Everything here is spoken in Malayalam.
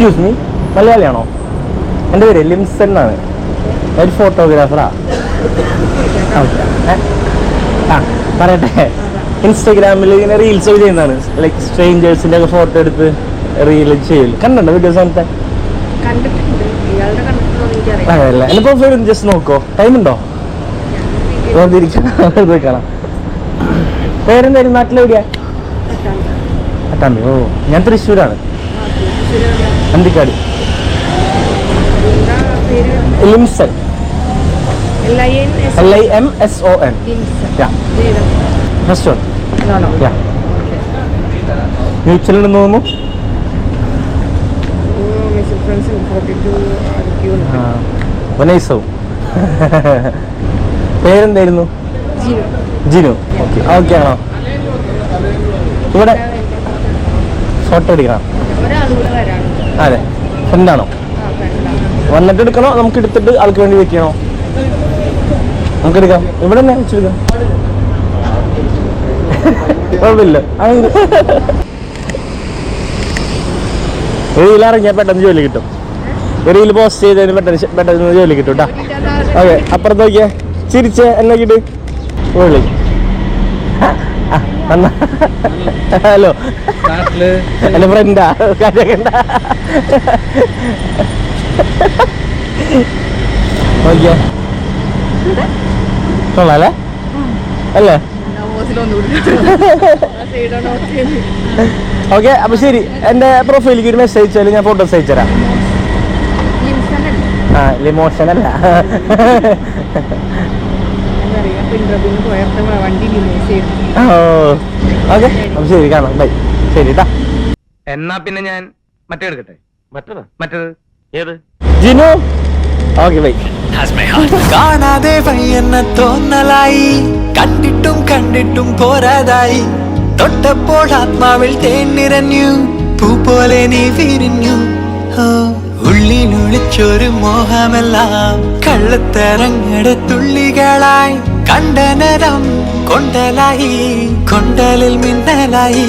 Excuse me, മലയാളിയാണോ? എൻ്റെ പേര് ലിംസൺ എന്നാണ്, ഒരു ഫോട്ടോഗ്രാഫറാ. ആ പറയട്ടെ, ഇൻസ്റ്റാഗ്രാമിൽ ഇങ്ങനെ റീൽസ് ഒക്കെ ചെയ്യുന്നതാണ്, ലൈക്ക് സ്ട്രേഞ്ചേഴ്സിൻ്റെ ഒക്കെ ഫോട്ടോ എടുത്ത് റീൽ ചെയ്യല്. കണ്ടുണ്ടോ വീഡിയോസ് അങ്ങനത്തെ? അതല്ല, എൻ്റെ പ്രൊഫൈൽ ജസ്റ്റ് നോക്കോ, ടൈം ഉണ്ടോ? കാണാം. പേരെന്തായാലും നാട്ടിലെവിടെയാ? പട്ടാമ്പി. ഓ, ഞാൻ തൃശ്ശൂരാണ്, Anthikkad. Limson, LIMSON. First one mutual ഉണ്ടെന്ന് തോന്നുന്നു. നൈസാവും. പേരെന്തായിരുന്നു? ജിനു. ഓക്കെ, ഓക്കെ ആണോ? ഇവിടെ ഫോട്ടോ എടുക്കണം. അതെ, ഫ്രണ്ടാണോ? വന്നിട്ട് എടുക്കണോ? നമുക്ക് എടുത്തിട്ട് ആൾക്ക് വേണ്ടി വെയിറ്റ് ചെയ്യണോ? നമുക്ക് എടുക്കാം, ഇവിടെ തന്നെ വെച്ചെടുക്കാം, കുഴപ്പമില്ല. റീലിറങ്ങിയാൽ പെട്ടെന്ന് ജോലി കിട്ടും. റീൽ പോസ്റ്റ് ചെയ്തതിന് പെട്ടെന്ന് ജോലി കിട്ടും കേട്ടോ. ഓക്കെ, അപ്പുറത്ത് നോക്കിയേ, ചിരിച്ച് എന്നോക്കിട്ട് വിളി. ഹലോ, എൻ്റെ ഫ്രണ്ടാ. ഓക്കെ, കൊള്ളാല്ലേ അല്ലേ? ഓക്കെ, അപ്പൊ ശരി, എൻ്റെ പ്രൊഫൈലിലേക്ക് ഒരു മെസ്സേജ് അയച്ചാൽ ഞാൻ ഫോട്ടോസ് അയച്ചുതരാം. ആ, ലിമോഷൻ അല്ല. ഓക്കെ, അപ്പൊ ശരി, കാണാം, ബൈ. ശരി കേട്ടാ. എന്നാ പിന്നെ ഞാൻ മറ്റേ എടുക്കട്ടെ. മറ്റേത് ഏത്? ജിനു. Okay, bye. കാണാതെ പയ്യെന്ന തോന്നലായി, കണ്ടിട്ടും കണ്ടിട്ടും പോരാതായി, തൊട്ടപ്പോൾ ആത്മാവിൽ തേൻ നിറഞ്ഞു, പൂ പോലെ നീ വിരിഞ്ഞു. ഉള്ളിലൊളിച്ചൊരു മോഹമെല്ലാം കള്ളത്തരങ്ങളുടെ തുള്ളികളായി, കണ്ടനരം കൊണ്ടലായി, കൊണ്ടലിൽ മിന്നലായി.